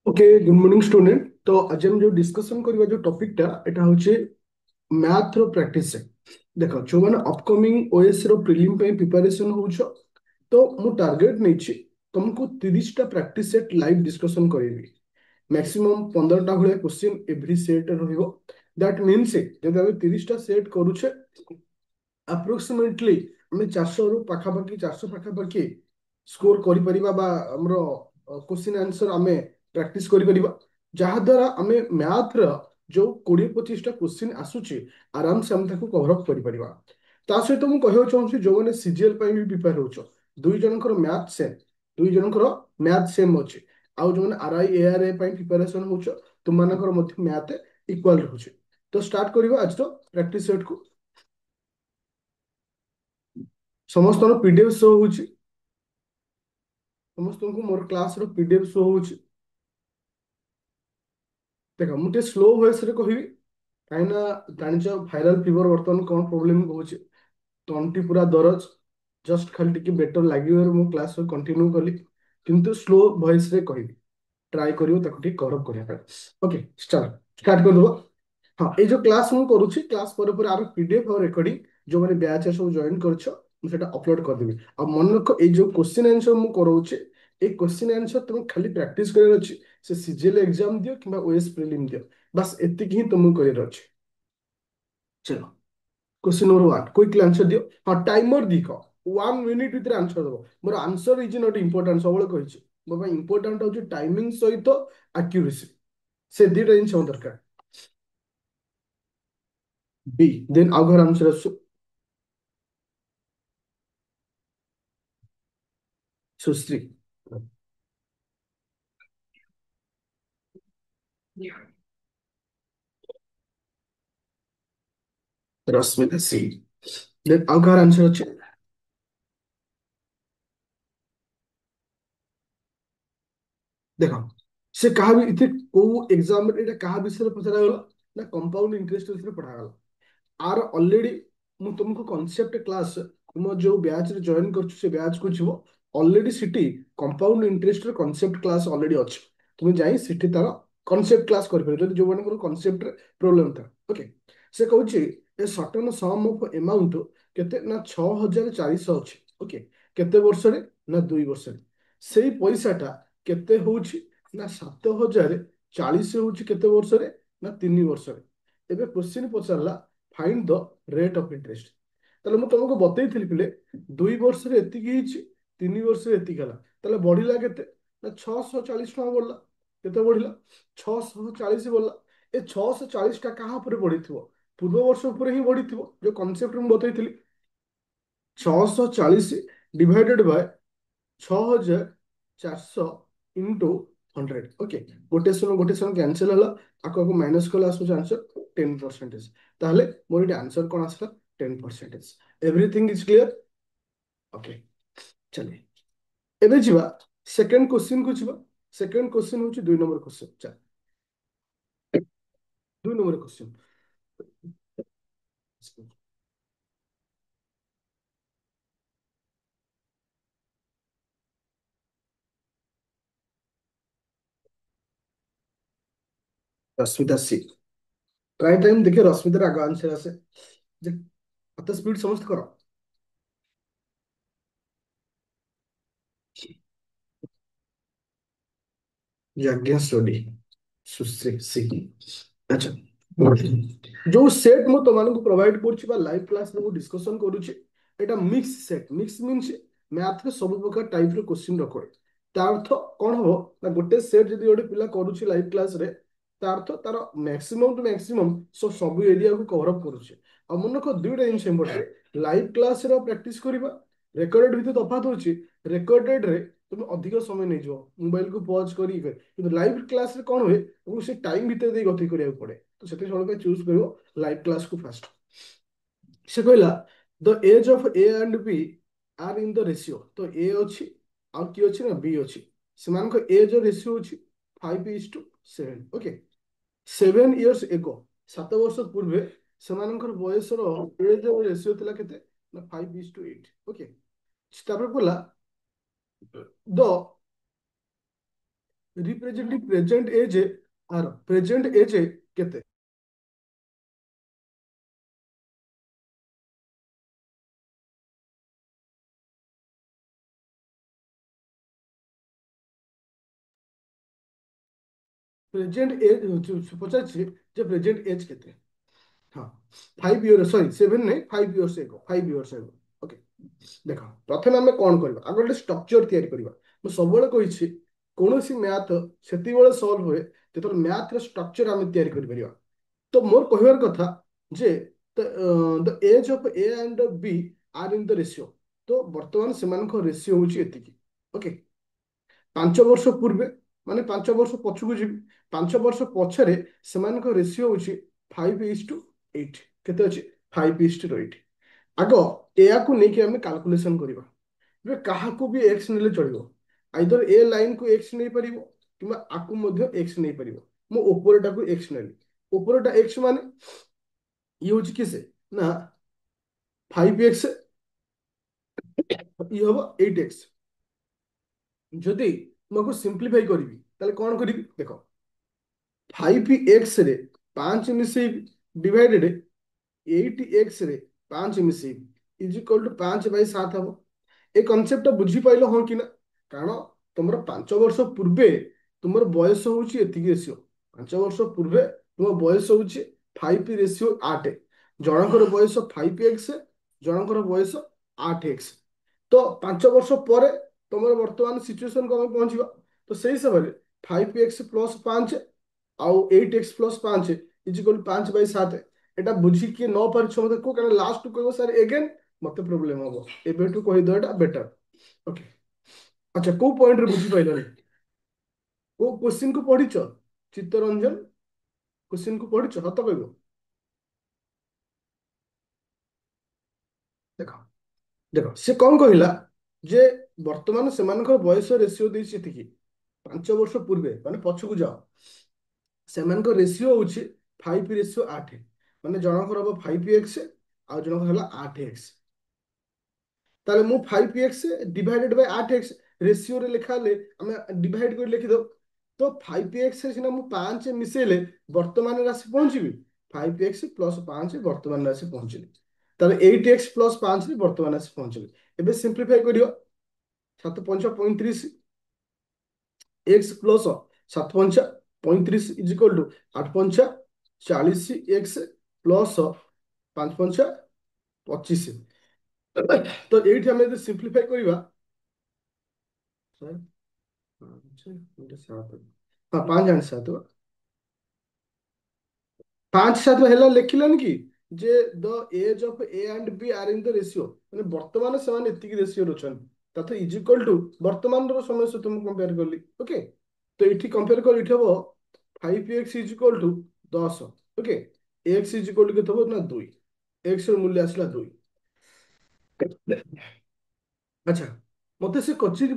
Okay good morning student. तो आज हम जो डिस्कशन करबा जो टॉपिक टा एटा होचे मैथ रो प्रैक्टिस से। देखो जो माने अपकमिंग ओएस रो प्रीलिम पे प्रिपरेशन होउछो, तो मु टारगेट नेछि तुमको 30 टा प्रैक्टिस सेट लाइव डिस्कशन करेबी। मैक्सिमम 15 टा भले क्वेश्चन एवरी सेट रहइबो। दैट मींस जब हम 30 टा सेट करूछे, अप्रोक्सीमेटली ଆମେ 400 ରୁ ପାଖାପାଖି 400 ପାଖାପାଖି ସ୍କୋର କରିପାରିବା ବା ଆମର କ୍ୱେଶ୍ଚିନ୍ ଆନ୍ସର ଆମେ ପ୍ରାକ୍ଟିସ କରିପାରିବା, ଯାହା ଦ୍ୱାରା ଆମେ ମ୍ୟାଥର ଯୋଉ 20-25ଟା କ୍ୱେଶ୍ଚିନ୍ ଆସୁଛି ଆରାମସେ ଆମେ ତାକୁ କଭର ଅପ୍ କରିପାରିବା। ତା ସହିତ ମୁଁ କହିବାକୁ ଚାହୁଁଛି ଯୋଉମାନେ ସିଜିଏଲ ପାଇଁ ବି ପ୍ରିପେୟାର ହେଉଛ, ଦୁଇ ଜଣଙ୍କର ମ୍ୟାଥ ସେମ୍, ଦୁଇ ଜଣଙ୍କର ମ୍ୟାଥ ସେମ୍ ଅଛି। ଆଉ ଯୋଉମାନେ ଆର୍ଆଇ ଏଆରଏ ପାଇଁ ପ୍ରିପାରେସନ ହେଉଛ, ତୁମମାନଙ୍କର ମଧ୍ୟ ମ୍ୟାଥ ଇକ୍ୱାଲ ରହୁଛି। ତ ଷ୍ଟାର୍ଟ କରିବା ଆଜିର ପ୍ରାକ୍ଟିସ ସେଟକୁ। ସମସ୍ତଙ୍କର ପିଡିଏଫ ଶୋ ହଉଛି, ସମସ୍ତଙ୍କୁ ମୋର କ୍ଲାସର ପିଡିଏଫ ଶୋ ହଉଛି। ଦେଖ ମୁଁ ଟିକେ ସ୍ଲୋ ଭଏସରେ କହିବି, କାହିଁକିନା ଜାଣିଛ ଭାଇରାଲ ଫିଭର ବର୍ତ୍ତମାନ କ'ଣ ପ୍ରୋବ୍ଲେମ ହଉଛି। ତଣ୍ଟି ପୁରା ଦରଜ, ଜଷ୍ଟ ଖାଲି ଟିକେ ବେଟର ଲାଗିବାରୁ ମୁଁ କ୍ଲାସ କଣ୍ଟିନ୍ୟୁ କଲି, କିନ୍ତୁ ସ୍ଲୋ ଭଏସରେ କହିବି। ଟ୍ରାଏ କରିବ ତାକୁ ଟିକେ କଭର କରିବା ପାଇଁ। ଓକେ, ଷ୍ଟାର୍ଟ ଷ୍ଟାର୍ଟ କରିଦେବ। ହଁ, ଏଇ ଯୋଉ କ୍ଲାସ ମୁଁ କରୁଛି, କ୍ଲାସ ପରେ ପରେ ଆର ପିଡିଏଫ ଆଉ ରେକର୍ଡିଂ ଯୋଉମାନେ ବ୍ୟାଚ୍ ସବୁ ଜଏନ୍ କରିଛ, ମୁଁ ସେଟା ଅପଲୋଡ କରିଦେବି। ଆଉ ମନେ ରଖ, ଏଇ ଯୋଉ କ୍ୱେଶ୍ଚିନ୍ ଆନ୍ସର ମୁଁ କରଉଛି, ଏଇ କ୍ୱେଶ୍ଚିନ୍ ଆନ୍ସର ତମେ ଖାଲି ପ୍ରାକ୍ଟିସ କରିବାର ଅଛି। ସେ ସିଜିଏଲ ଏକ୍ସାମ ଦିଅ କିମ୍ବା ଓଏସ୍ ପ୍ରିଲିମ୍ ଦିଅ, ବାସ୍ ଏତିକି ହିଁ ତମକୁ କରିବାର ଅଛି। ଚलो, क्वेश्चन नंबर 1 क्विकली आंसर दियो। हाँ, टाइमर दिख 1 मिनिट भितर आंसर दब। मोर आंसर इज नॉट इंपोर्टेंट, सब कही मो इंपोर्टेंट हूँ टाइमिंग सहित एक्यूरेसी। से दुटा जिन दरकार। बी देन आउ घर आंसर आसु सुश्री रश्मिता सी देन आउ घर आंसर अच्छे। देखो से कहा भी इथे को एग्जाम में एटा कहा विषय पचरा गला ना कंपाउंड इंटरेस्ट विषय पढ़ा गला। आर ऑलरेडी मु तुमको कॉन्सेप्ट क्लास तुम जो बैच रे जॉइन कर से बैच को जीवो। ऑलरेडी सिटी कंपाउंड इंटरेस्ट रे कॉन्सेप्ट क्लास ऑलरेडी अछि। तुम जाई सिटी तार कॉन्सेप्ट क्लास कर परियो जो माने को कॉन्सेप्ट रे प्रॉब्लम था। ओके, से कहूची a certain sum of amount केते ना 6400 अछि। ओके, केते वर्ष रे ना 2 वर्ष रे सेही पैसाटा केते होउची ना 7040 होउची केते वर्ष रे ना 3 वर्ष रे। ଏବେ क्वेश्चन पचारला find the rate of interest. ताले ମୁଁ ତମକୁ ବତେଇଥିଲି ପିଲେ 2 ବର୍ଷରେ ଏତିକି ହେଇଛି, 3 ବର୍ଷରେ ଏତିକି ହେଲା, ତାହେଲେ ବଢିଲା କେତେ ନା 640 ଟଙ୍କା ବଢିଲା। କେତେ ବଢିଲା? 640 ବଢିଲା। ଏ 640 ଟା କାହା ଉପରେ ବଢିଥିବ? ପୂର୍ବ ବର୍ଷ ଉପରେ ହିଁ ବଢିଥିବ, ଯୋଉ କନସେପ୍ଟ ମୁଁ ବତେଇଥିଲି। 640 ଡିଭାଇଡେଡ୍ ବାय 6400 इंटू 100। ओके, गोटे सन कैंसिल होला, आको माइनस कले आसुच आंसर 10%। ताहले मोर इटे आंसर कोन आसला? 10%। Everything is clear? ओके, चलिए एबे जिबा सेकंड क्वेश्चन को जिबा। सेकंड क्वेश्चन होची 2 नंबर क्वेश्चन। चल, 2 नंबर क्वेश्चन। रश्मिता सी ट्राई टाइम देखिए, रश्मिता आगे आंसर आसे जे अत स्पीड समस्त करो। यज्ञ स्टडी सुश्री सी। अच्छा, जो सेट मु तुमको प्रोवाइड करुच्ची बा लाइव क्लास में डिस्कशन करुच्ची, एटा mix set. Mix means math रे सब प्रकार टाइप रो क्वेश्चन रखे। तार अर्थ कौन हो ना, गोटे सेट जदि गोटे पिला करुच्ची लाइव क्लास रे, तार अर्थ तार मैक्सिमम टू मैक्सिमम सब एरिया को कवर अप करुच्ची। आ मन रख दुईटा जिन इंपोर्टेंट, लाइव क्लास रे प्रैक्टिस करबा, रेकॉर्डेड भितर तफात होची। रेकॉर्डेड रे तुम अधिक समय नहीं जो मोबाइल को पॉज करी, किंतु लाइव क्लास रे कौन हुए तुमको से टाइम भितर दे गति करिया पड़े। तो से चूज कर लाइव क्लास को फास्ट। से कहला the age of A and B are in the ratio. तो ए अच्छी आउ कि अच्छी ना बी अच्छी, से एज रेशियो अच्छी 5:7। ओके, 7 इयर्स एगो, 7 वर्ष पूर्वे सेमानकर बयसर एज रेशियो थिला केते ना 5:8। ओके, तापर कहला the representing present age are present age केते प्रेजेंट एज पचार प्रेजेंट एज केते हाँ 5 इयर सॉरी 7 नहीं 5 years ago 5 years ago okay देख प्रथम आम कौन करवा आगे गोटे स्ट्रक्चर तैयारी करवा मुझे सब कही कौन सी मैथ से सल्व हुए जो मैथ स्ट्रक्चर आम तैयारी कर तो मोर कहवार कथा जे the age of A and B are in the ratio तो बर्तमान से रेशियो हूँ ओके 5 वर्ष पूर्वे माने 5 वर्ष पछकू जी 5 वर्ष पछरे से रेशियो हूँ 5:8 केते अच्छे 5:8 आग या नहीं आम कैलकुलेशन करवा क्या भी एक्स ने चलो आइदर ए लाइन को एक्स नहीं पार कि आकु एक्स नहीं पार मो उपरटा को एक्स नेली उपरटा एक्स माने ये हूँ किसे ना 5x ये हम 8x जदि मुझे सिंप्लीफाई करी कौन करी देख 5x रे 5 मिसेबी डिवाइडेड 8x रे 5 मिसेबी इज इक्वल टू 5/7 हम ए कनसेप्ट बुझी पाइल हाँ कि ना कारण तुम 5 वर्ष पूर्वे तुम बयस हूँ रेसीो 5 वर्ष पूर्वे तुम बयस हूँ 5:8 जनकर बयस 5x जनकर बयस 8x तो 5 वर्ष पर तुम बर्तमान सिचुएसन को पहुंचवा तो से हिसाब से 5x+5 आउ 8x+5 इजिकल 5/7 एटा बुझी किए न पार मत को लास्ट कह सर एगेन मत प्रोब्लेम हम एबेठू कहीदेटा बेटर ओके अच्छा को पॉइंट रे बुझी पाइल को क्वेश्चन को पढ़ी चित्तरंजन क्वेश्चन को पढ़ी हत कह देख देख से कौन कहला जे वर्तमान से बयस रेसीो देती 5 वर्ष पूर्वे माने पछकू जाओ से रेसीो हूँ 5:8 माने जनकर हम 5x आ जनकर 8x ताले मु 5x divided by 8x ratio रे लिखा ले हमें डिवाइड कर लिखि दो तो 5x रे सिना मु 5 मिसेले वर्तमान राशि पहुंचबी 5x+5 वर्तमान राशि पहुंचली ताले 8x+5 रे वर्तमान राशि पहुंचली एबे सिंप्लीफाई करियो 7×5 = 35 x+7×5 is equal to 8×5 = 40x plus 5×5 = 25 तो ये सिंप्लीफाई करवा हाँ 5 8 7 5 7 है लिखिलान कि जे the age of A and B are in the ratio माने वर्तमान से एतिकी रेशियो रचन तथा इज इक्वल टू वर्तमान समय सहित तुम कंपेयर करली ओके तो ये कंपेयर कर ये हम 5x is equal to 10 okay x is equal to के ना 2 x मूल्य आसला 2 अच्छा मते से कचिरी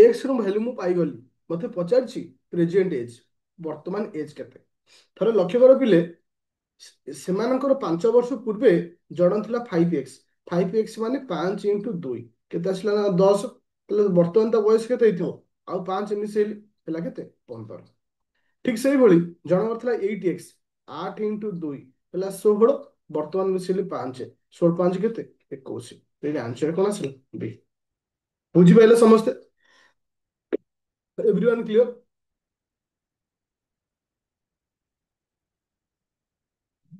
एक्स रो वैल्यू मु पाइगली मते पचारछि प्रेजेंट एज वर्तमान एज केते थरे लक्ष्य कर पिले सेमानकर 5 वर्ष पूर्वे जड़न थिला 5x 5x माने 5 × 2 केते आसला ना 10 तले वर्तमान ता बयस केते हिथो आ 5 मिसेल हला केते 15 ठीक सेही भली जनकर थिला 8x 8 × 2 हला 16 वर्तमान मिसेल 5 16 5 केते 21 तो आंसर कोन आसला बी बुझी पाइले समस्ते एवरीवन क्लियर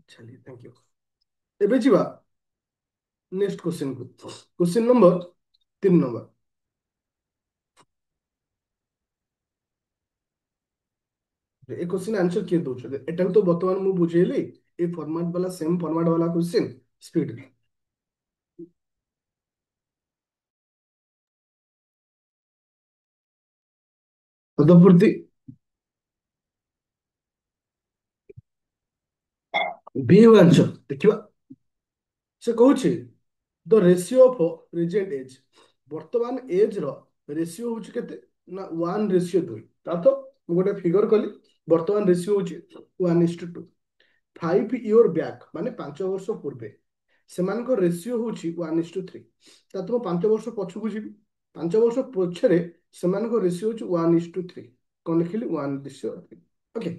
चलिए थैंक यू एबे जीवा नेक्स्ट क्वेश्चन को क्वेश्चन नंबर 3 नंबर ए क्वेश्चन आंसर किए दउछ एटा तो वर्तमान मु बुझेली ए फॉर्मेट वाला सेम फॉर्मेट वाला क्वेश्चन स्पीड पदपूर्ति बी आंसर देखिबा से कहूची the ratio of present age वर्तमान एज रो रेशियो होची केते ना 1:2 ता तो मु गोटे फिगर कली वर्तमान रेशियो होची 1:2 5 इयर बैक माने 5 वर्ष पूर्वे सेमानक रेशियो होची 1:3 ता तुम 5 वर्ष पछकू जी 5 वर्ष पछरे सेमानक रेशियो होची 1:3 कौन लिखिली 1:3. Okay.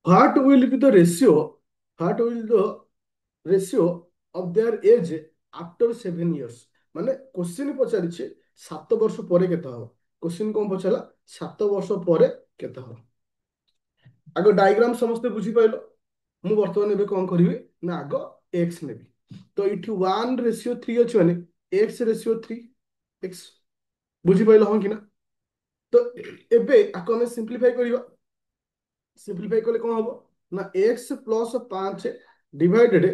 What will be the ratio? What will the ratio of their age after 7 years? ମାନେ क्वेश्चन ପଚାରିଛି 7 ବର୍ଷ ପରେ କେତେ ହବ. क्वेश्चन କଣ ପଚାରିଲା 7 ବର୍ଷ ପରେ କେତେ ହବ. ଆଗ ଡାଇଗ୍ରାମ ସମସ୍ତେ ବୁଝିପାରିଲ. ମୁଁ ବର୍ତ୍ତମାନ ଏବେ କଣ କରିବି ନା ଆଗ ଏକ୍ସ ନେବି. ତ ଏଠି 1:3 ଅଛି ମାନେ x/3 x. ବୁଝିପାରିଲ ହଁ କି ନା. ତ ଏବେ ଆକୁ ଆମେ ସିମ୍ପ୍ଲିଫାଇ କରିବା. ସିମ୍ପ୍ଲିଫାଇ କଲେ କଣ ହବ ନା x+5 divided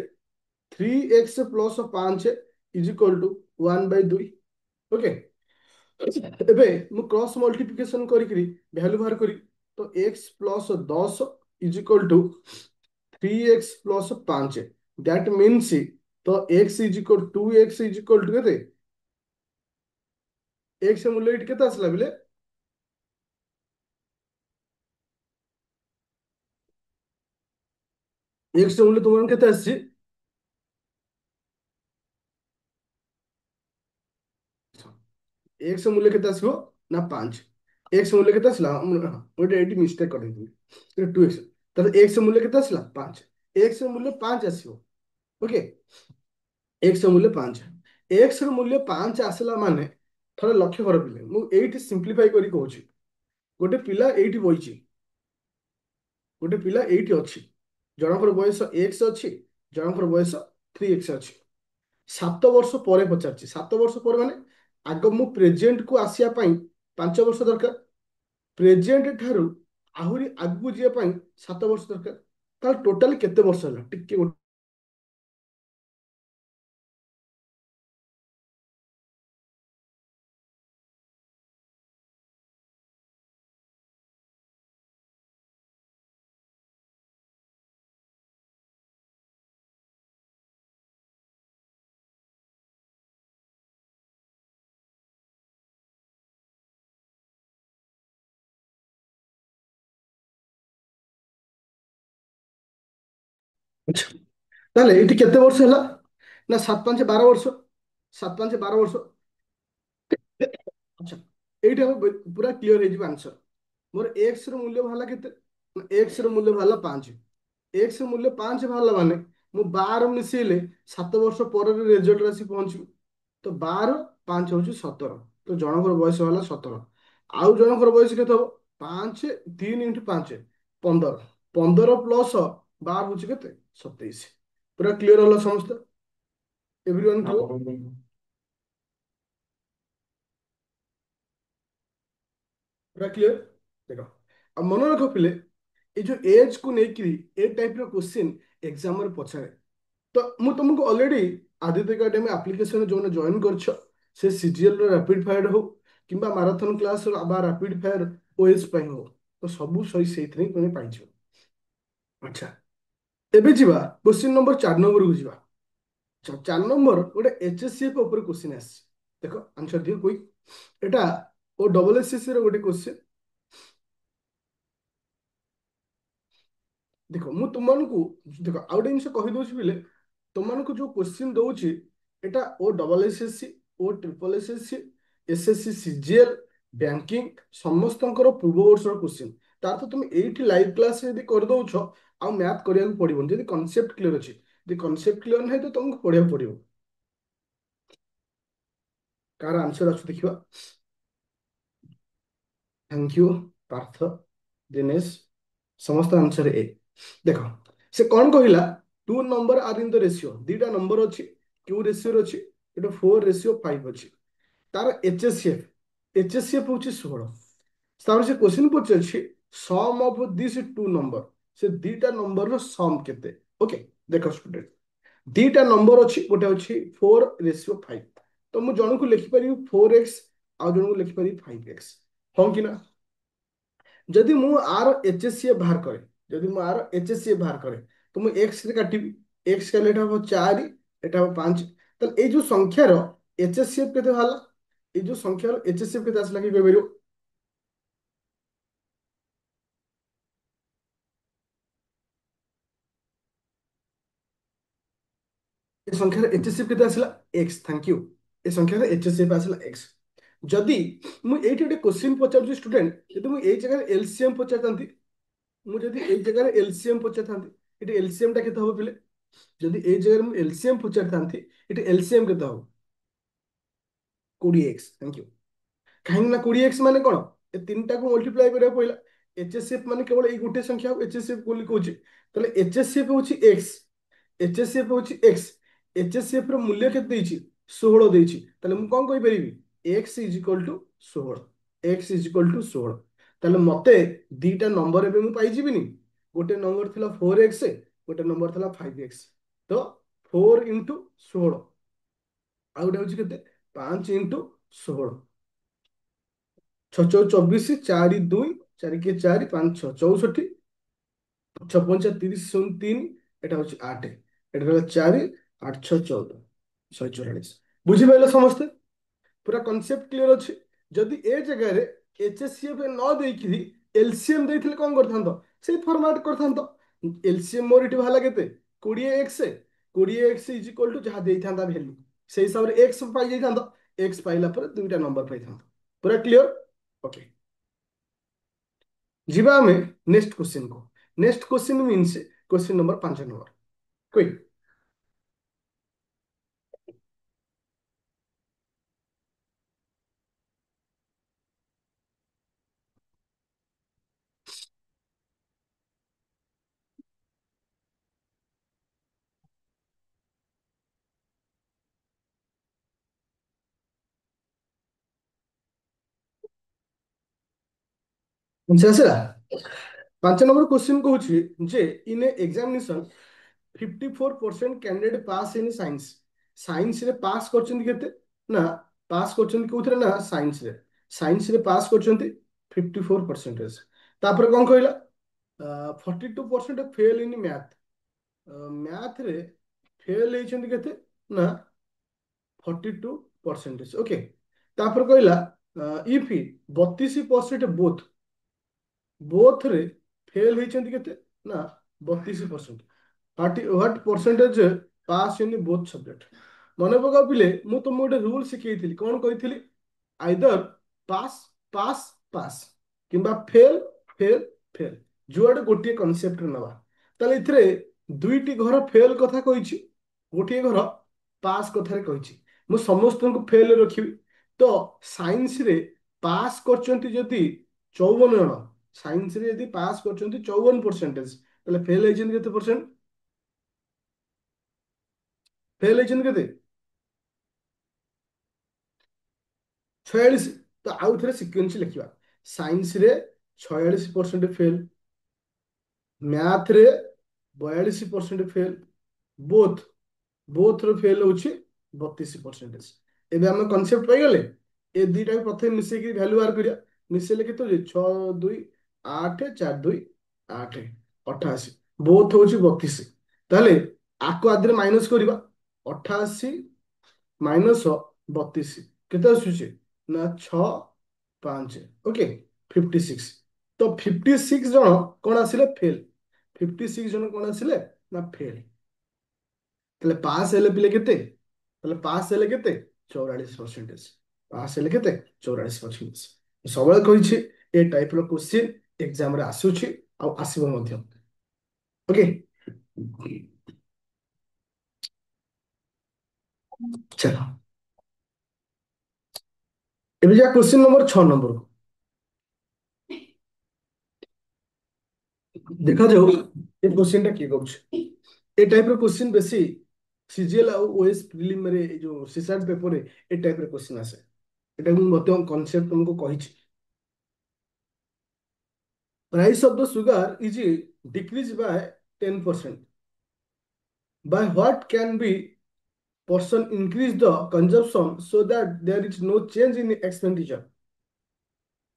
3x+5 is equal to 1/2. Okay. ଏବେ ମୁଁ କ୍ରସ୍ ମଲ୍ଟିପ୍ଲିକେସନ କରିକିରି ଭ୍ୟାଲୁ ବାହାର କରିବି. ତ x+10 is equal to 3x+5. That means ତ x is equal 2x is equal to କେତେ. x ମୂଲ୍ୟ ଏଠି କେତେ ଆସିଲା ବେଲେ x ମୂଲ୍ୟ ତୁମର କେତେ ଆସିଛି. x ମୂଲ୍ୟ କେତେ ଆସିବ ନା 5. x ମୂଲ୍ୟ କେତେ ଆସିଲା ଗୋଟେ ଏଇଠି ମିଷ୍ଟେକ୍ କରିଦେଇଥିଲି 2x. ତାହେଲେ x ମୂଲ୍ୟ କେତେ ଆସିଲା 5. x ମୂଲ୍ୟ 5 ଆସିବ. ଓକେ. x ମୂଲ୍ୟ 5. x ର ମୂଲ୍ୟ 5 ଆସିଲା ମାନେ ଥରେ ଲକ୍ଷ୍ୟ କର ପିଲେ ମୁଁ ଏଇଠି ସିମ୍ପ୍ଲିଫାଇ କରି କହୁଛି. ଗୋଟେ ପିଲା ଏଇଠି ବଇଛି. ଗୋଟେ ପିଲା ଏଇଠି ଅଛି. ଜଣଙ୍କର ବୟସ x ଅଛି, ଜଣଙ୍କର ବୟସ 3x ଅଛି. 7 ବର୍ଷ ପରେ ପଚାରିଛି. 7 ବର୍ଷ ପରେ ମାନେ ଆଗ ମୁଁ ପ୍ରେଜେଣ୍ଟକୁ ଆସିବା ପାଇଁ 5 ବର୍ଷ ଦରକାର. ପ୍ରେଜେଣ୍ଟ ଠାରୁ ଆହୁରି ଆଗକୁ ଯିବା ପାଇଁ 7 ବର୍ଷ ଦରକାର. ତାହେଲେ ଟୋଟାଲି କେତେ ବର୍ଷ ହେଲା ଟିକେ ତାହେଲେ ଏଇଠି କେତେ ବର୍ଷ ହେଲା ନା 7×5 = 12 ବର୍ଷ. 7×5 = 12 ବର୍ଷ. ଆଚ୍ଛା. ଏଇଠି ଆମେ ପୁରା କ୍ଲିୟର ହେଇଯିବ ଆନ୍ସର. ମୋର x ର ମୂଲ୍ୟ ବାହାରିଲା କେତେ ନା x ର ମୂଲ୍ୟ ବାହାରିଲା 5. x ର ମୂଲ୍ୟ 5 ବାହାରିଲା ମାନେ ମୁଁ 12 ମିଶେଇଲେ 7 ବର୍ଷ ପରେ ରେଜଲ୍ଟ ଆସି ପହଞ୍ଚିବ. ତ 12 5 ହଉଛି 17. ତ ଜଣଙ୍କର ବୟସ ହେଲା 17. ଆଉ ଜଣଙ୍କର ବୟସ କେତେ ହବ 5 3 × 5 15. 15 ପ୍ଲସ୍ 12 ହଉଛି କେତେ 27. ପୁରା କ୍ଲିୟର ହେଲା ସମସ୍ତେ. Everyone clear. ପୁରା କ୍ଲିୟର. ଦେଖ ଆଉ ମନେ ରଖ ପିଲେ ଏଇ ଯୋଉ ଏଜ କୁ ନେଇକିରି ଏ ଟାଇପ ର କ୍ୱେଶ୍ଚିନ୍ ଏକ୍ସାମରେ ପଚାରେ. ତ ମୁଁ ତମକୁ ଅଲରେଡି ଆଦିତ୍ୟ ଏକାଡେମୀ ଆପ୍ଲିକେସନ ଯୋଉମାନେ ଜଏନ୍ କରିଛ ସେ ସିଜିଏଲ ର ରାପିଡ ଫାୟାର ହଉ କିମ୍ବା ମାରାଥନ କ୍ଲାସ ବା ରାପିଡ ଫାୟାର ଓଏସ୍ ପାଇଁ ହଉ ତ ସବୁ ସହି ସେଇଥିରେ ତମେ ପାଇଯିବ. ଆଚ୍ଛା. ଏବେ ଯିବା କ୍ୱେଶ୍ଚିନ୍ ନମ୍ବର 4 ନମ୍ବରକୁ ଯିବା. 4 ନମ୍ବର ଗୋଟେ HSCF ଉପରେ କ୍ୱେଶ୍ଚିନ୍ ଆସିଛି. ଦେଖ ଆନ୍ସର ଦିଅ କୁଇକ୍. ଏଟା ଓ ଡବଲ ଏସଏସସି ର ଗୋଟେ କ୍ୱେଶ୍ଚିନ୍. ଦେଖ ମୁଁ ତୁମମାନଙ୍କୁ ଦେଖ ଆଉ ଗୋଟେ ଜିନିଷ କହିଦଉଛି ପିଲେ ତୁମମାନଙ୍କୁ ଯୋଉ କ୍ୱେଶ୍ଚିନ୍ ଦଉଛି ଏଟା ଓ ଡବଲ ଏସଏସସି ଓ triple SSC SSC CGL banking ସମସ୍ତଙ୍କର ପୂର୍ବ ବର୍ଷର କ୍ୱେଶ୍ଚିନ୍. ତାର ତ ତୁମେ ଏଇଠି ଲାଇଭ କ୍ଲାସ ଯଦି କରିଦଉଛ ଆଉ ମ୍ୟାଥ କରିବାକୁ ପଡିବନି ଯଦି କନସେପ୍ଟ କ୍ଲିୟର ଅଛି. ଯଦି କନସେପ୍ଟ କ୍ଲିୟର ନାହିଁ ତ ତମକୁ ପଢିବାକୁ ପଡିବ. କାହାର ଆନ୍ସର ଆସୁ ଦେଖିବା. Thank you Parth Dinesh. ସମସ୍ତ ଆନ୍ସର ଏ. ଦେଖ ସେ କଣ କହିଲା 2 number are in the ratio. ଦିଟା ନମ୍ବର ଅଛି କ୍ୟୁ ରେସିଓର ଅଛି. ଏଟା 4:5 ଅଛି. ତାର HSCF HSCF ହଉଛି 16. ତାପରେ ସେ କ୍ୱେଶ୍ଚିନ୍ ପଚାରିଛି ସମ୍ ଅଫ୍ ଦିସ୍ 2 ନମ୍ବର. ସେ ଦିଟା ନମ୍ବରର ସମ୍ କେତେ. ଓକେ. ଦେଖ ଷ୍ଟୁଡେଣ୍ଟ ଦିଟା ନମ୍ବର ଅଛି ଗୋଟେ ଅଛି 4:5. ତ ମୁଁ ଜଣକୁ ଲେଖିପାରିବି 4x ଆଉ ଜଣକୁ ଲେଖିପାରିବି 5x. ହଁ କି ନା. ଯଦି ମୁଁ ଆର HSCF ବାହାର କରେ ଯଦି ମୁଁ ଆର HSCF ବାହାର କରେ ତ ମୁଁ x ରେ କାଟିବି. x କାଲେ ଏଟା ହବ 4 ଏଟା ହବ 5. ତାହେଲେ ଏଇ ଯୋଉ ସଂଖ୍ୟାର HSCF କେତେ ବାହାରିଲା. ଏଇ ଯୋଉ ସଂଖ୍ୟାର HSCF କେତେ ଆସିଲା କି କହିପାରିବ. ଏ ସଂଖ୍ୟାର HSCF କେତେ ଆସିଲା x. Thank you. ଏ ସଂଖ୍ୟାର HSCF ଆସିଲା x. जदि मु एठी गोटे क्वेश्चन पचारुछि स्टूडेंट, यदि मु एई जगह एलसीएम पचारतांती, मु जदि एई जगह एलसीएम पचारतांती, एठी एलसीएम टा केते हबो पिले? जदि एई जगह मु एलसीएम पचारतांती, एठी एलसीएम केते हबो? 20x। Thank you. कहीं ना 20x माने कौन? ए तीनटा को मल्टीप्लाई करिया पइला। एचएसएफ माने केवल एई गोटे संख्या एचएसएफ बोली कहूची, तले एचएसएफ होची x, एचएसएफ होची x, एचएसएफ रो मूल्य केते देइची? 16 देइची। तले मु कोन कहि परिबी? x is equal to 16, x is equal to 16। तले मते दीटा नंबर एबे मु पाई जिबिनी। गोटे नंबर थिला 4x, गोटे नंबर थिला 5x। तो 4 इंटू 16 आ गोटे होची केते? 5 इंटू 16, 6 चौ 24, 4 2, 4 के 4, 5 6 64, 56 30 0 3, এটা হচ্ছে 8, এটা হলো 4, 8 6 14, 144। বুঝিপাইলে সমস্তে? पूरा कॉन्सेप्ट क्लियर अच्छे। जदि ए जगह रे एचएससीएफ न देइकिरी एलसीएम देइथिले कोन करथांतो? से फॉर्मेट करथांतो। एलसीएम मोर इटी भाला केते? 20x, 20x is equal to जहा देइथांता वैल्यू, से हिसाब रे x पाई जाइथांतो। x पाइला पर दुईटा नंबर पाइथांतो। पूरा क्लियर? ओके, जीवा हमें नेक्स्ट क्वेश्चन को। Next question means question number 5 number. कोई आंसर? 5 नंबर क्वेश्चन कहूँ जे in a examination 54% candidate pass in science. Science रे पास करछन्ती केते? ना पास करछन्ती कोउथरे? ना साइंस रे। साइंस रे पास करछन्ती 54%। तापर कोन कहला? 42% फेल इन मैथ। मैथ रे फेल हेछन्ती केते? ना 42%। ओके, तापर कहला इफ 32% बोथ, बोथ रे फेल हेछन्ती केते? ना 32%। What percentage pass in both subject? मन पका पिले, मु तुम गोटे रूल शिखई कौन कही? आइदर पास पास पास किंबा फेल फेल फेल, जुआडे गोटे कनसेप्ट नवा। ताले इथरे दुईटी घर फेल कथा कहिछि, गोटे घर पास कथा कहिछि। मु समस्त को फेल रखिबी। तो साइंस रे पास करचंती जदी 54 जण, साइंस रे यदि पास करचंती 54%, ताले फेल हेजन केते परसेंट? फेल हेजन केते? 46। तो आउ थे सिक्वेन्स लिखा। साइंस रे 46% फेल, मैथ रे 42% फेल, बोथ बोथ रो फेल होची 32%। एबे हम कॉन्सेप्ट पाई गले। ए दुईटा प्रथम मिसे की वैल्यू बाहर करिया। मिसेले केते हो? 6 2 8, 4 2 8, 88, बोथ होची 32। ताले आको आदरे माइनस करिबा। 88 माइनस 32 केते आसुची? ना 6 5। ओके, 56। तो 56 जन कौन आसिले? फेल। 56 जन कौन आसिले? ना फेल। ताले पास हेले पिले केते? ताले पास हेले केते? 44%। पास हेले केते? 44%। सबले कहिछि ए टाइप रो क्वेश्चन एग्जाम रे आसुछि आ आसीबो मध्य। ओके, चलो एबे जा क्वेश्चन नंबर 6 नंबर को देखा जाऊ। ए क्वेश्चन टा की करूछ? ए टाइप रो क्वेश्चन बेसी सीजीएल आ ओएस प्रीलिम रे, ए जो सीसैट पेपर रे ए टाइप रो क्वेश्चन आसे। एटा मु मते कॉन्सेप्ट तुमको कहिछि। Price of the sugar is decrease by 10%, by what can be person increase the consumption so that there is no change in expenditure?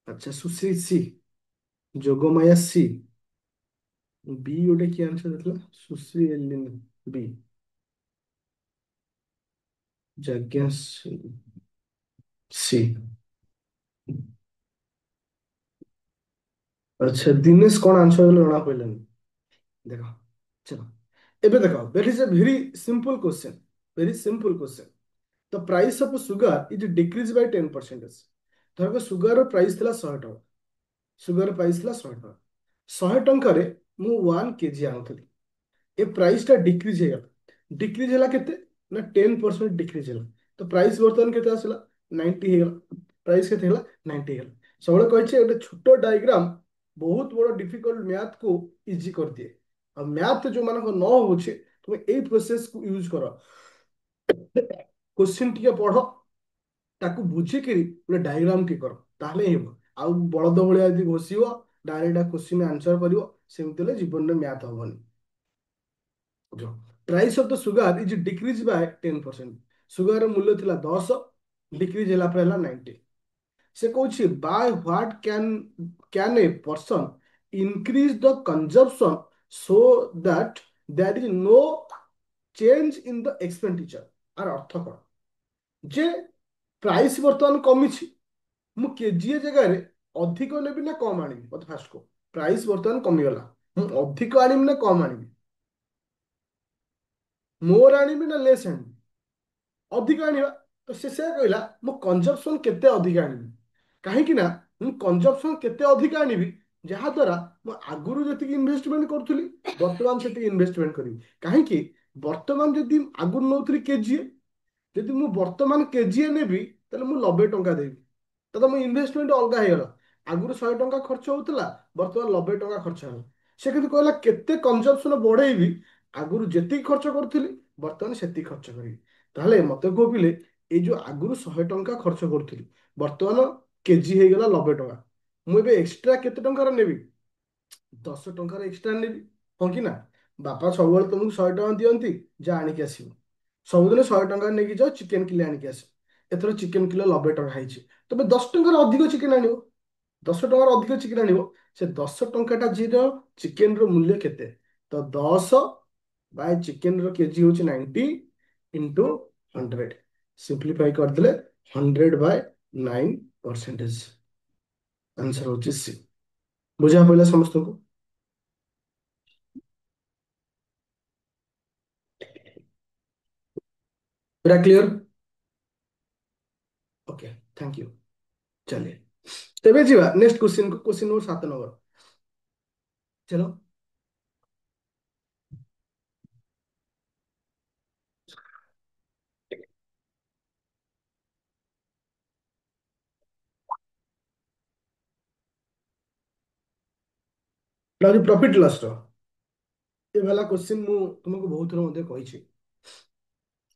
अच्छा, सुश्री सी, जोगमाया सी, B गोटे की आंसर देला? सुश्री एलिन बी, जग्ञा सी। अच्छा, दिनेश कौन आंसर देला जଣା पइलानी। देखो, चलो एबे देखो, that is a very simple question, very simple question. The price of sugar is decreased by 10%. ଧରକ ସୁଗାର ପ୍ରାଇସ୍ ଥିଲା 100 ଟଙ୍କା। ସୁଗାର ପ୍ରାଇସ୍ ଥିଲା 100 ଟଙ୍କା। 100 ଟଙ୍କାରେ ମୁଁ 1 କେଜି ଆଣୁଥିଲି। ଏ ପ୍ରାଇସ୍ ଟା ଡିକ୍ରିଜ ହେଇଗଲା। ଡିକ୍ରିଜ ହେଲା କେତେ? ନା 10% ଡିକ୍ରିଜ ହେଲା। ତ ପ୍ରାଇସ୍ ବର୍ତ୍ତମାନ କେତେ ଆସିଲା? 90 ହେଇଗଲା। ପ୍ରାଇସ୍ କେତେ ହେଲା? 90 ହେଇଗଲା। ସବୁବେଳେ କହିଛି ଗୋଟେ ଛୋଟ ଡାଇଗ୍ରାମ ବହୁତ ବଡ ଡିଫିକଲ୍ଟ ମ୍ୟାଥ କୁ ଇଜି କରିଦିଏ। ଆଉ ମ୍ୟାଥ ଯୋଉମାନଙ୍କ ନ ହଉଛି ତୁମେ ଏଇ ପ୍ରୋସେସ କୁ ୟୁଜ କର। କୋଶ୍ଚିନ୍ ଟିକେ ପଢ, ତାକୁ ବୁଝିକିରି ଗୋଟେ ଡାଇଗ୍ରାମ ଟି କର, ତାହେଲେ ହିଁ ହେବ। ଆଉ ବଳଦ ଭଳିଆ ଯଦି ଘୋଷିବ, ଡାଇରେକ୍ଟ କୋଶ୍ଚିନ୍ ଆନ୍ସର କରିବ, ସେମିତି ହେଲେ ଜୀବନରେ ମ୍ୟାଥ ହବନି। Price of the sugar is decrease by 10%। Sugar ମୂଲ୍ୟ ଥିଲା 10, ଡିକ୍ରିଜ ହେଲା ପରେ ହେଲା 90। ସେ କହୁଛି by what can a person increase the consumption so that that is no change in the expenditure. ଆର ଅର୍ଥ କଣ? ଯେ ପ୍ରାଇସ୍ ବର୍ତ୍ତମାନ କମିଛି, ମୁଁ କେଜିଏ ଜାଗାରେ ଅଧିକ ନେବି ନା କମ ଆଣିବି? ମତେ ଫାଷ୍ଟ କହ। ପ୍ରାଇସ୍ ବର୍ତ୍ତମାନ କମିଗଲା, ମୁଁ ଅଧିକ ଆଣିବି ନା କମ ଆଣିବି? ମୋର ଆଣିବି ନା ଲେସ୍ ଆଣିବି? ଅଧିକ ଆଣିବା। ତ ସେ କହିଲା ମୁଁ କନଜମ୍ପସନ କେତେ ଅଧିକ ଆଣିବି। କାହିଁକି ନା ମୁଁ କନଜମ୍ପସନ କେତେ ଅଧିକ ଆଣିବି, ଯାହା ଦ୍ୱାରା ମୁଁ ଆଗରୁ ଯେତିକି ଇନଭେଷ୍ଟମେଣ୍ଟ କରୁଥିଲି ବର୍ତ୍ତମାନ ସେତିକି ଇନଭେଷ୍ଟମେଣ୍ଟ କରିବି। କାହିଁକି? ବର୍ତ୍ତମାନ ଯଦି ଆଗରୁ ନଉଥିଲି କେଜିଏ, ଯଦି ମୁଁ ବର୍ତ୍ତମାନ କେଜିଏ ନେବି, ତାହେଲେ ମୁଁ 90 ଟଙ୍କା ଦେବି। ତ ମୋ ଇନଭେଷ୍ଟମେଣ୍ଟ ଅଲଗା ହେଇଗଲା। ଆଗରୁ 100 ଟଙ୍କା ଖର୍ଚ୍ଚ ହଉଥିଲା, ବର୍ତ୍ତମାନ 90 ଟଙ୍କା ଖର୍ଚ୍ଚ ହେଲା। ସେ କିନ୍ତୁ କହିଲା କେତେ କନଜମ୍ପସନ ବଢେଇବି, ଆଗରୁ ଯେତିକି ଖର୍ଚ୍ଚ କରୁଥିଲି ବର୍ତ୍ତମାନ ସେତିକି ଖର୍ଚ୍ଚ କରିବି। ତାହେଲେ ମତେ କହୁଥିଲେ ଏଇ ଯୋଉ ଆଗରୁ 100 ଟଙ୍କା ଖର୍ଚ୍ଚ କରୁଥିଲି, ବର୍ତ୍ତମାନ କେଜି ହେଇଗଲା 90 ଟଙ୍କା, ମୁଁ ଏବେ ଏକ୍ସଟ୍ରା କେତେ ଟଙ୍କାର ନେବି? 10 ଟଙ୍କାର ଏକ୍ସଟ୍ରା ନେବି। ହଁ କି ନା? ବାପା ସବୁବେଳେ ତମକୁ 100 ଟଙ୍କା ଦିଅନ୍ତି, ଯା ଆଣିକି ଆସିବ। ସବୁଦିନ 100 ଟଙ୍କା ନେଇକି ଯାଅ, ଚିକେନ କିଲେ ଆଣିକି ଆସ। ଏଥର ଚିକେନ କିଲୋ 90 ଟଙ୍କା ହେଇଛି, ତମେ 10 ଟଙ୍କାର ଅଧିକ ଚିକେନ ଆଣିବ। 10 ଟଙ୍କାର ଅଧିକ ଚିକେନ ଆଣିବ। ସେ 10 ଟଙ୍କାଟା ଜିର ଚିକେନ ର ମୂଲ୍ୟ କେତେ? ତ 10 ବାଇ ଚିକେନ ର କେଜି ହଉଛି 90 ଇଣ୍ଟୁ 100। ସିମ୍ପ୍ଲିଫାଇ କରିଦେଲେ 100/9%। ଆନ୍ସର ହଉଛି ସି। ବୁଝା ପଇଲା ସମସ୍ତଙ୍କୁ? पूरा क्लियर? Okay, thank you. चलिए तेरे जीवा नेक्स्ट क्वेश्चन को, क्वेश्चन नंबर 7 नंबर। चलो प्रॉफिट लॉस रो ये वाला क्वेश्चन मु तुमको बहुत थोड़ा मध्य कही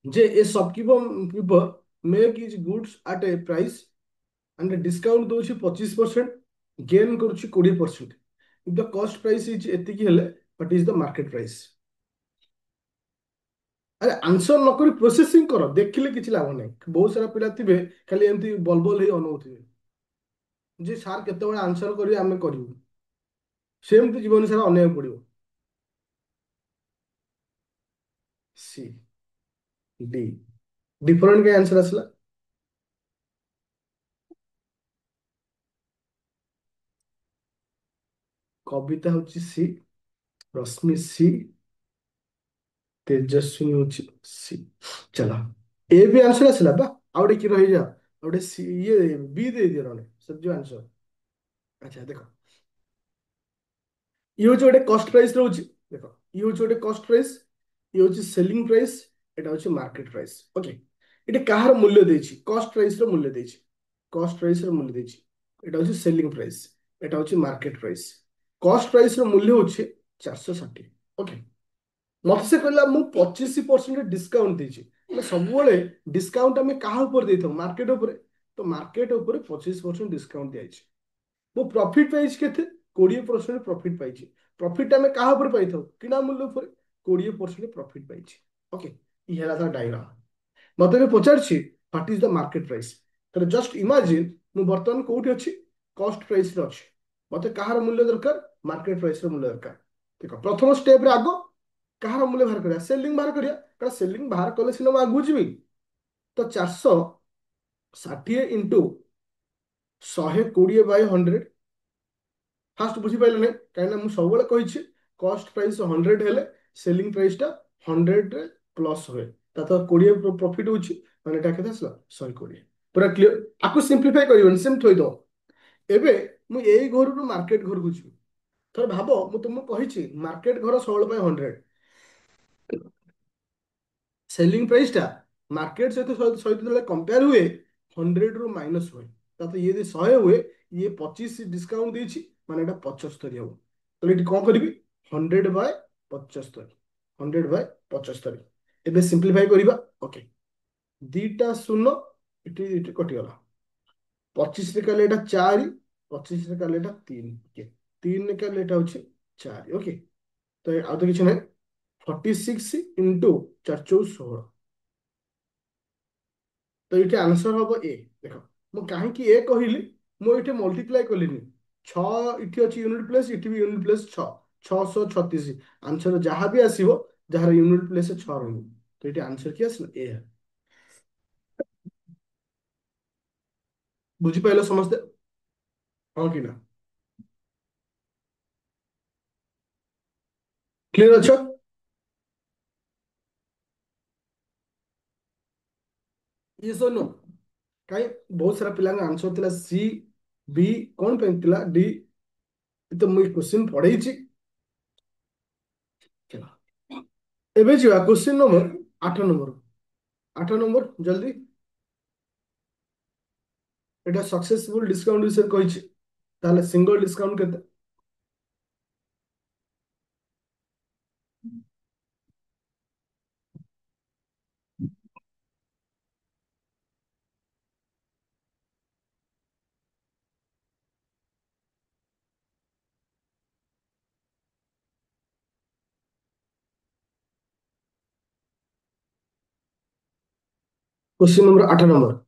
जे a shopkeeper make is goods at a price and discount दଉଛି 25%, गेन କରୁଛି 20%। If the cost price is एतिकी हेले what is the market price? अरे आंसर न करी प्रोसेसिंग करो, देखिले किछि लाभ नहीं। बहुत सारा पिला थिबे खाली एमती बल बल हे अनौथिबे जे सार केतेबेले आंसर करी आमे करिवु, सेमती जीवन सारा अनेक पड़िवो। सी डी डिफरेंट के आंसर आसला। कविता होची सी, रश्मि सी, तेजस्विनी होची सी। चलो ए भी आंसर आसला बा। आउटे की रही जा, आउटे सी ये बी दे दियो नले सब जो आंसर। अच्छा देखो, ये हूँ गोटे कस्ट प्राइस रोचे। देख ये हूँ गोटे कस्ट प्राइस, ये हूँ सेलिंग प्राइस, एटा हूँ मार्केट प्राइस। ओके, ये कहार मूल्य देछि? कस्ट प्राइस रो मूल्य देछि। कस्ट प्राइस रो मूल्य देछि। एटा हूँ सेलिंग प्राइस, एटा हूँ मार्केट प्राइस। कस्ट प्राइस रो मूल्य हूँ 460। ओके, मत से कहला मु 25% डिस्काउंट देछि। सबुबले डिस्काउंट आम क्या मार्केट उपर। तो मार्केट उपर 25% डिस्काउंट दिया। वो प्रॉफिट पाइछि केते? 20% प्रॉफिट पाइछि। प्रॉफिट आमे कहा ऊपर पाई थाउ? किना मूल्य ऊपर 20% प्रॉफिट पाइछि। ओके, ई हैला ता डायग्राम। मते भी पचारछि what is the market price. तो जस्ट इमेजिन मु वर्तमान कोठी अछि? कॉस्ट प्राइस रे अछि। मते कहार मूल्य दरकार? मार्केट प्राइस रो मूल्य दरकार। देखो प्रथम स्टेप रे आगो कहार मूल्य बाहर करिया? सेलिंग बाहर करिया। कारण सेलिंग बाहर कले सिना आगु जिबी। तो 460 इंटू 120/100। फास्ट बुझी पाइले नहीं कहीं सब कही कस्ट प्राइस 100 हेले सेलिंग प्राइस टा 100 रे प्लस हुए, ता तो 20 प्रॉफिट होची माने एटा केते आसला 120। पूरा क्लियर। आपको सिंप्लीफाई करबनि सेम थोइ दो। एबे मु एई घर रु मार्केट घर को जी थोड़ा भाबो मु तुमको कहिछि मार्केट घर 16 बाय 100 सेलिंग प्राइस टा मार्केट सहित सहित जेतले कंपेयर हुए 100 रु माइनस हुए तो ये यदि 100 हुए ये 25 डिस्काउंट देछि माने एटा 75 हो तो एटी कोन करबी 100 बाय 75 100 बाय 75 एबे सिंप्लीफाई करिबा ओके दीटा शून्य इटी इटी कटि गला 25 रे काले एटा 4 25 रे काले एटा 3 ओके 3 रे काले एटा होछि 4 ओके तो आ तो किछ नै 46 इंटू 4 चौ 16 तो ये आंसर हम ए देख मु कहीं ए कहली मुझे मल्टीप्लाई कलिनी 6 इटी अच्छी यूनिट प्लेस इटी भी यूनिट प्लेस 6 636 आंसर जहाँ भी आसो जार यूनिट प्लेस 6 रही तो ये आंसर किए आसना ए बुझीपाल समस्ते हाँ कि ना क्लियर अच्छ ये सो नो कहीं बहुत सारा पिला आंसर थिला सी बी कौन पे थिला डी तो मुझे क्वेश्चन पढ़े एबे जी क्वेश्चन नंबर 8 नंबर जल्दी এটা सक्सेसफुल डिस्काउंट विषय कहिछि ताले सिंगल डिस्काउंट केते क्वेश्चन नंबर 8 नंबर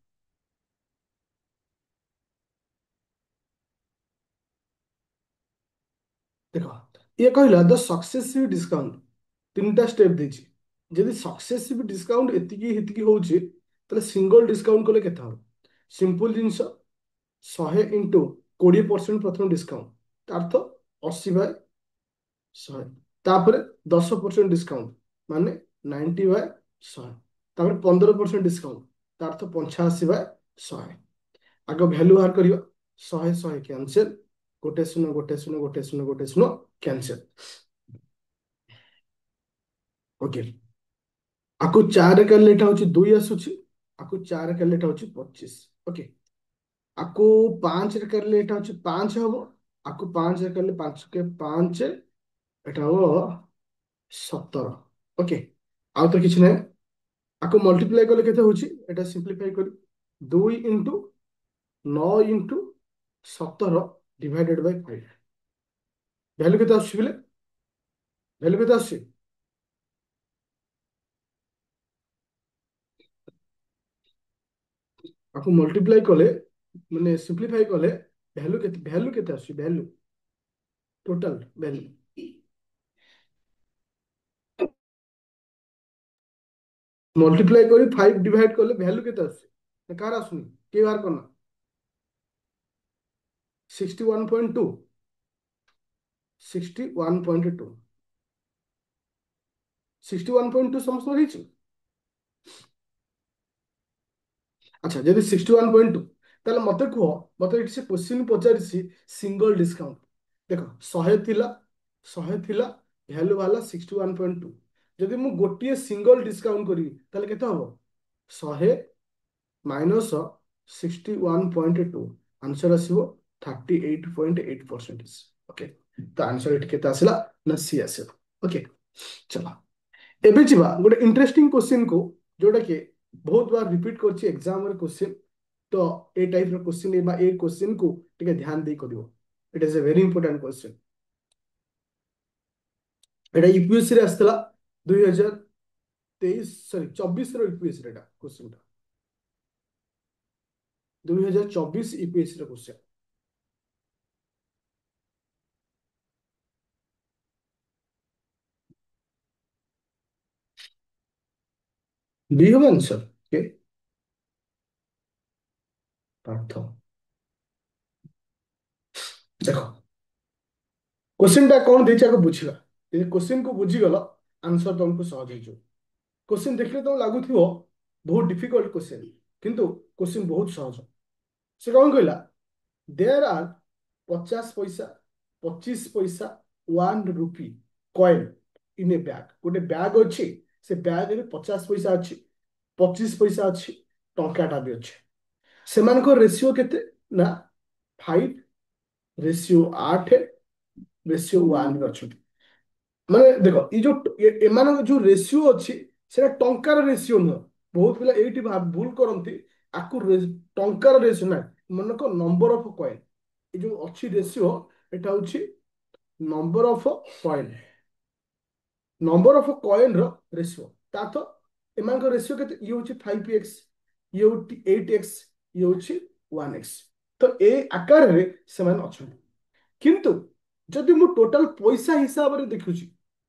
देखो ये कहला द सक्सेसिव डिस्काउंट तीनटा स्टेप देछि जदि सक्सेसिव डिस्काउंट एतिकी हेतिकी होउछि ताले सिंगल डिस्काउंट कले केते हो सिंपल जिंस 100 इंटू 20% प्रथम डिस्काउंट अर्थ 80 बाय 100 तापर 10% डिस्काउंट माने 90 बाय 100 तापर 15% डिस्काउंट अर्थ 85 बाय 100 आग भैल्यू बाहर करियो 100 कैंसिल गोटे शून्य गोटे शून्य गोटे शून्य गोटे शून्य कैंसिल ओके आकु 4 कले एटा होची 2 आसुची आकु 4 कले एटा होची 25 ओके आकु 5 रे करले एटा होची 5 हबो आकु 5 रे करले 5 के 5 एटा हो 17 ओके आउ तो किछ नै आकु मल्टीप्लाई करले केते होची एटा सिंपलीफाई करी 2 into 9 into 17 divided by 5 value केते आछी बिले भ्यालु केते आछी आकु मल्टीप्लाई कले माने सिंपलीफाई कले भ्यालु केते आछी भ्यालु टोटल भ्यालु मल्टीप्लाई करी 5 डिवाइड कले भ्यालु केते आछी कार आसुनी के बार करना 61.2 61.2 61.2 समस्त रही अच्छा जब 61.2 ताहले मते कह मते से क्वेश्चन पचारि सिंगल डिस्काउंट देख 100 थिला 100 थिला भ्यालु वाला 61.2 जदि मु गोटे सिंगल डिस्काउंट करी ताहले केते हबो 100 माइनस 61.2 आंसर आसीबो 38.8% ओके तो आंसर एटी केते आसिला ना सी आसीबो ओके चलो एबे जिबा गोटे इंटरेस्टिंग क्वेश्चन को जोटा कि बहुत बार रिपीट करछि एग्जाम रे क्वेश्चन तो ए टाइप रो क्वेश्चन बा ए क्वेश्चन को टिके ध्यान दे करिवो it is a very important question एटा यूपीएससी रे आस्तला 2023 सॉरी 24 रो यूपीएससी रे एटा क्वेश्चन टा 2024 यूपीएससी रो क्वेश्चन बी हो आंसर ओके पार्थ देखो क्वेश्चन टा कोन देछि आको बुझिबा ये क्वेश्चन को बुझी गलो आंसर तुमको सहज हो क्वेश्चन देखले तो लागुथिबो बहुत डिफिकल्ट क्वेश्चन किंतु क्वेश्चन बहुत सहज। से कौन कहला देयर आर 50 पैसा 25 पैसा 1 rupee coin in A bag. गोटे बैग अच्छी से बैग रे 50 पैसा अच्छी 25 पैसा अच्छी टंकाटा भी अच्छे सेमानक रेशियो केते ना 5:8:1 अच्छे माने देख ये जो एमान जो रेशियो अच्छी से टंकार रेशियो नुह। बहुत पिला ये भूल करती आकु टंकार रेशियो ना मन को नंबर ऑफ कॉइन ये जो अच्छी रेशियो एटा हूँ number of coin number of coin रो रेशियो ता तो एमान को रेशियो केते ये हूँ 5x ये हूँ 8x ये हूँ 1x तो ए आकार रे सेमान अछन किंतु जदि मु टोटल पैसा हिसाब रे देखुची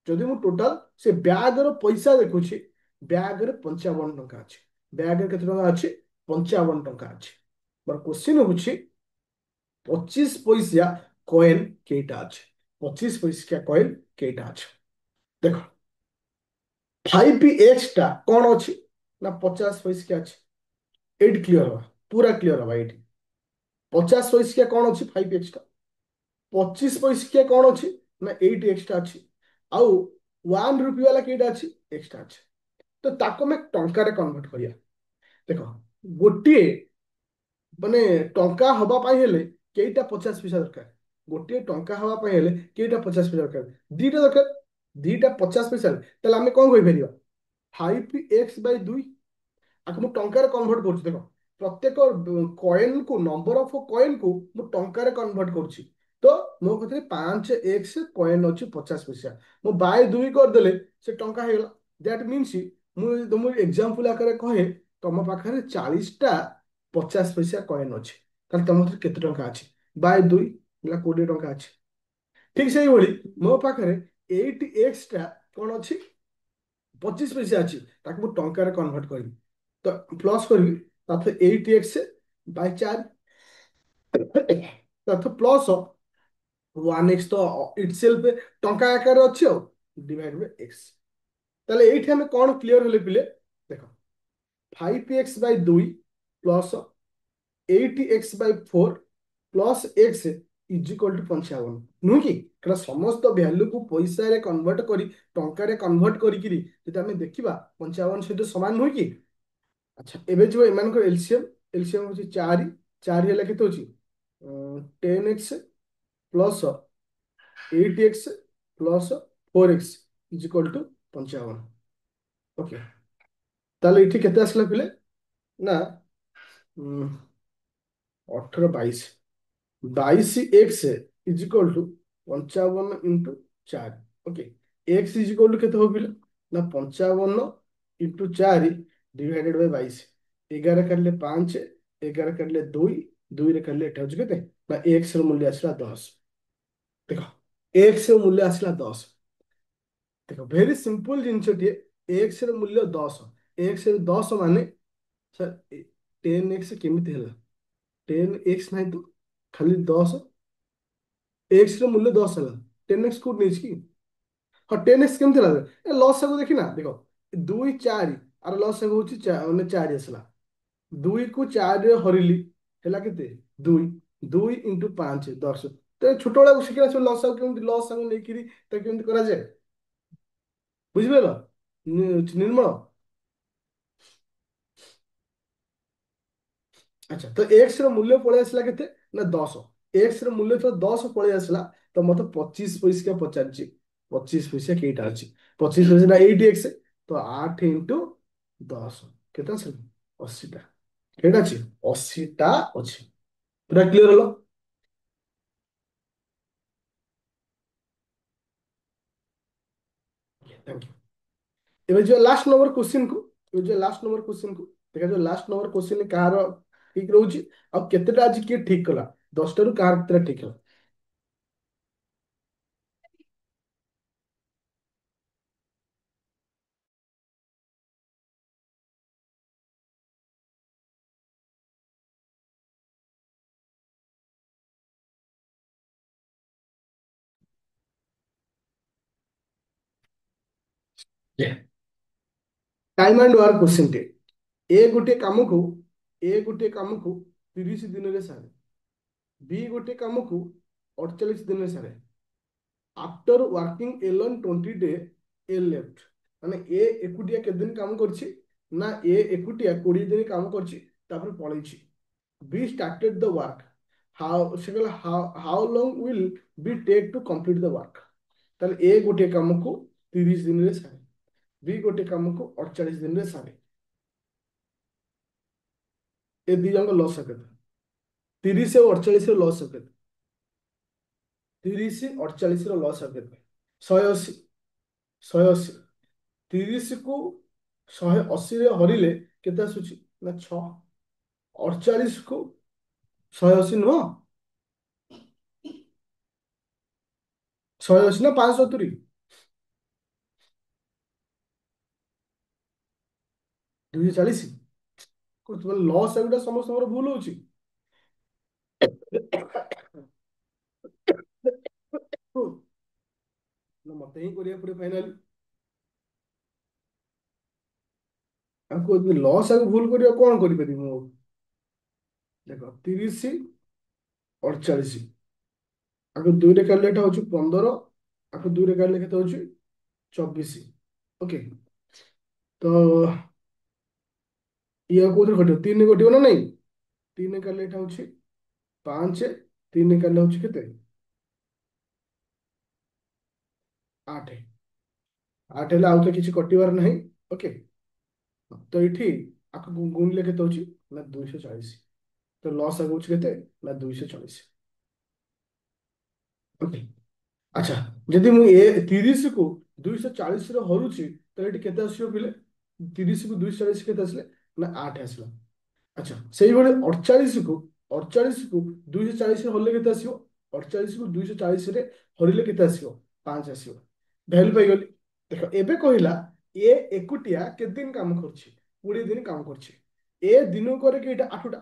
जदि मु टोटल से ब्याग रो पैसा देखुची ब्याग रे 55 टंका अछि ब्याग रे केते टंका अछि 55 टंका अछि मोर क्वेश्चन होछि 25 पैसा कॉइन केटा अछि 25 पैसा कॉइन केटा अछि देखो 5x टा कौन अछि ना 50 पैसा अछि एट क्लियर हो पूरा क्लियर हो एट 50 पैसा कौन अछि 5x टा 25 पैसा कौन अच्छी ना 8 एक्सट्रा अच्छी आउ 1 रुपी वाला केटा अच्छी एक्सट्रा अच्छी तो ताको मैं टंका कन्वर्ट करिया देख गोटे माने टंका हवा पाई हेले केटा 50 पैसा दरकार गोटे टंका हवा पाई हेले केटा 50 पैसा दरकार दीटा दरकार दीटा 50 पैसा ताहले आमे कौन कहि परिबा 5x/2 आको मु टंका कन्वर्ट करूँ देख प्रत्येक कॉइन को नंबर ऑफ कॉइन को मु टंका कन्वर्ट करूँ तो मो कथे 5x कॉइन अच्छी 50 पैसा मु बाय 2 करदेले से टंका हेगला दैट मीन्स मु तुम एग्जांपल आकर कहे तुम पाखे 40टा 50 पैसा कॉइन अच्छे ताहले तुम केते टंका अच्छी बाय 2 ହେଲା 20 टंका अच्छी ठीक से भली मो पाखे 8x टा कौन अच्छी 25 पैसा अच्छी ताकि मु टंका कन्वर्ट करी तो प्लस करी ताथे 8x/4 ताथे प्लस 1x तो इटसेल्फ टंका आकार अच्छी और डिवाइड बाय x ताहले एठी हमें कौन क्लियर होले पिले देखो 5x/2 plus 8x/4 plus x is equal to 55 नुह कि कारण समस्त वैल्यू को पैसा रे कन्वर्ट करी टंका रे कन्वर्ट करी जब आम देखा 55 सहित समान नुह कि अच्छा एबे जो एमान एलसीएम एलसीएम हूँ 4 4 है केते होची 10x plus 8x plus 4x is equal to 55 okay ताहले इठी केते आसला पिले ना 18 22 22x is equal to 55 × 4 okay x is equal to केते हो पिले ना 55 × 4 डिवाइडेड बाय 22 11 काटले 5 11 काटले 2 2 रे काटले एटा होची केते ना x ର मूल्य आसला 10 देखो x ର मूल्य आसला 10 देखो भेरी सिंपल जिनसटी x ର मूल्य 10 x ରେ 10 माने सर 10x केमिति ହେଲା 10x नहीं तो खाली 10 x ର मूल्य 10 ହେଲା 10x को नहीं कि हाँ 10x केमिति ହେଲା लॉस को देखी ना देखो 2 4 आर लॉस होची माने 4 आसला 2 को 4 रे हरिली हैला केते 2 2 × 5 10 तो छोट बड़ा शिखिला सब लॉस केमिति लॉस संग नहीं करी तो केमिति करा जाए बुझिबेला निर्मल अच्छा तो एक्स ର मूल्य पळेଇ आसला केते ना 10 एक्स ର मूल्य तो 10 पळेई आसला तो मते 25 पैसा पचारची 25 पैसा केटा अछि 25 पैसा ना 8x तो 8 × 10 केता आसला 80 टा केटा अछि 80 टा अछि पूरा क्लियर हलो थैंक यू एबे जो लास्ट नंबर क्वेश्चन को ये जो लास्ट नंबर क्वेश्चन को देखा जो लास्ट नंबर क्वेश्चन कहार ठीक रहउची आ केतेटा आज किए ठीक कला 10 टारू कहार केतेटा ठीक होला टाइम एंड वर्क क्वेश्चन टे ए गोटे काम को ए गोटे काम को 30 दिन रे सारे, बी गोटे काम को 48 दिन रे सारे। आफ्टर वर्किंग एलोन 20 डे ए लेफ्ट, माने ए एकुटिया के दिन काम करछि ना, ए एकुटिया 20 दिन काम करछि तापर पळैछि। B started the work, how से कहला how long will B take to complete the work. ताले ए गोटे काम को 30 दिन रे सारे, बी गोटे काम को 48 दिन रे सारे। ए दी जंग लॉस केते? 30 और 48 रो लॉस केते? 30 48 रो लॉस केते? 180, 180। 30 को 180 रे हरिले केते आसुची ना 6। 48 को 180 नुह, 180 ना 570, 240। ଲସ୍ ଏଗୁଟା ସମସ୍ତଙ୍କର ଭୁଲ ହଉଛି। ନା ମତେ ହିଁ କରିବାକୁ ପଡିବ ଫାଇନାଲି। ଆକୁ ଲସ୍ ଆକୁ ଭୁଲ କରିବା କଣ କରିପାରିବି ମୁଁ? ଦେଖ 30 48, ଆକୁ ଦୁଇରେ କାଟିଲେ ଏଟା ହଉଛି 15, ଆକୁ ଦୁଇରେ କାଟିଲେ କେତେ ହଉଛି 24। ଓକେ, ତ ଇଏ କୋଉଥିରେ କଟିବ? 3 କଟିବ ନା ନାଇଁ? 3 କାଟିଲେ ଏଟା ହଉଛି 5, 3 କାଟିଲେ ହଉଛି କେତେ? 8। 8 ହେଲେ ଆଉ ତ କିଛି କଟିବାର ନାହିଁ। ଓକେ, ତ ଏଠି ଆକୁ ଗୁଣିଲେ କେତେ ହଉଛି ନା 240। ତ ଲସ୍ ଆଗ ହଉଛି କେତେ ନା 240। ଓକେ, ଆଚ୍ଛା, ଯଦି ମୁଁ ଏ 30 କୁ 240 ରେ ହରୁଛି ତ ଏଠି କେତେ ଆସିବ ପିଲେ? 30 କୁ 240 କେତେ ଆସିଲେ ନା 8 ଆସିଲା। ଆଚ୍ଛା, ସେଇଭଳି 48କୁ 240 ହରିଲେ କେତେ ଆସିବ? 48କୁ 240 ହରିଲେ କେତେ ଆସିବ? 5 ଆସିବ। ଭ୍ୟାଲୁ ପାଇଗଲି। ଦେଖ ଏବେ କହିଲା ଏ ଏକୁଟିଆ କେତେ ଦିନ କାମ କରୁଛି? 20 ଦିନ କାମ କରୁଛି। ଏ ଦିନକୁ କରେ କି ଏଇଟା 8ଟା,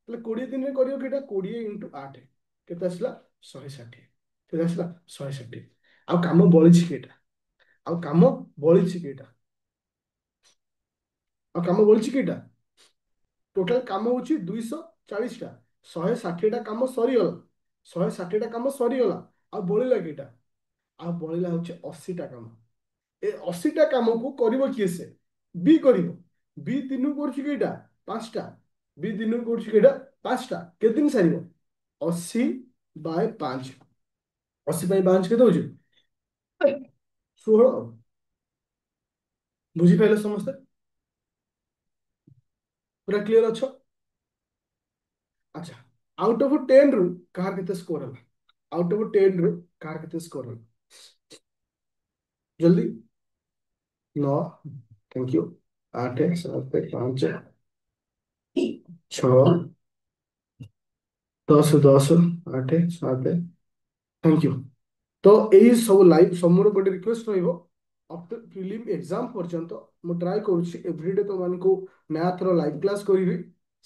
ତାହେଲେ 20 ଦିନରେ କରିବ କି ଏଇଟା 20 × 8 କେତେ ଆସିଲା? 160। କେତେ ଆସିଲା? 160। ଆଉ କାମ ବଳିଛି କି ଏଇଟା? ଆଉ କାମ ବଳିଛି କି ଏଇଟା? ଆଉ କାମ ବଳିଛି କି ଏଇଟା? ଟୋଟାଲ କାମ ହଉଛି 240ଟା, 160ଟା କାମ ସରିଗଲା। 160ଟା କାମ ସରିଗଲା, ଆଉ ବଳିଲା କି ଏଇଟା? ଆଉ ବଳିଲା ହଉଛି 80ଟା କାମ। ଏ 80ଟା କାମକୁ କରିବ କିଏ? ସେ ବି କରିବ। ବି ଦିନକୁ କରୁଛି କି ଏଇଟା 5ଟା, ବି ଦିନକୁ କରୁଛି କି ଏଇଟା 5ଟା। କେତେ ଦିନ ସାରିବ? 80/5। 80/5 କେତେ ହଉଛି? 16। ବୁଝିପାରିଲେ ସମସ୍ତେ? ପୁରା କ୍ଲିୟର ଅଛ? ଆଚ୍ଛା, ଆଉଟ୍ ଅଫ୍ 10 ରୁ କାହାର କେତେ ସ୍କୋର ହେଲା? ଆଉଟ୍ ଅଫ୍ 10 ରୁ କାହାର କେତେ ସ୍କୋର ହେଲା? ଜଲ୍ଦି। 9, ଥ୍ୟାଙ୍କ ୟୁ। 8 7 5 6 10 10 8 7, thank you. ତ ଏଇ ସବୁ ଲାଇଭ ସମୂହ ଗୋଟେ ରିକ୍ୱେଷ୍ଟ ରହିବ, ଆଫ୍ଟର ପ୍ରିଲିମ୍ ଏକ୍ସାମ ପର୍ଯ୍ୟନ୍ତ ମୁଁ ଟ୍ରାଏ କରୁଛି ଏଭ୍ରିଡେ ତୁମମାନଙ୍କୁ ମ୍ୟାଥର ଲାଇଭ କ୍ଲାସ୍ କରିବି।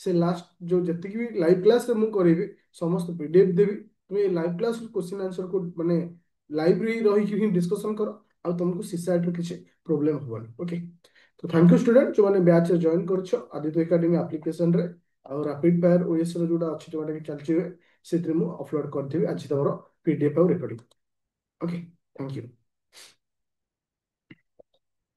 ସେ ଲାଷ୍ଟ ଯୋଉ ଯେତିକି ବି ଲାଇଭ କ୍ଲାସରେ ମୁଁ କରିବି ସମସ୍ତ ପିଡିଏଫ୍ ଦେବି। ତୁମେ ଏଇ ଲାଇଭ କ୍ଲାସ କ୍ୱେଶ୍ଚିନ୍ ଆନ୍ସରକୁ ମାନେ ଲାଇଭ୍ରେ ରହିକି ହିଁ ଡିସ୍କସନ୍ କର, ଆଉ ତୁମକୁ ସିସାଇଟ୍ର କିଛି ପ୍ରୋବ୍ଲେମ୍ ହବନି। ଓକେ, ତ ଥ୍ୟାଙ୍କ ୟୁ ଷ୍ଟୁଡେଣ୍ଟ ଯୋଉମାନେ ବ୍ୟାଚରେ ଜଏନ୍ କରୁଛ ଆଦିତ୍ୟ ଏକାଡେମୀ ଆପ୍ଲିକେସନରେ। ଆଉ ରାପିଡ ଫାୟାର ଓଏସ୍ ର ଯୋଉଟା ଅଛି ଯୋଉଟା କି ଚାଲିଛି ସେଥିରେ ମୁଁ ଅପଲୋଡ କରିଦେବି ଆଜି ତମର ପିଡିଏଫ୍ ଆଉ ରେକର୍ଡିଂ। Okay, thank you.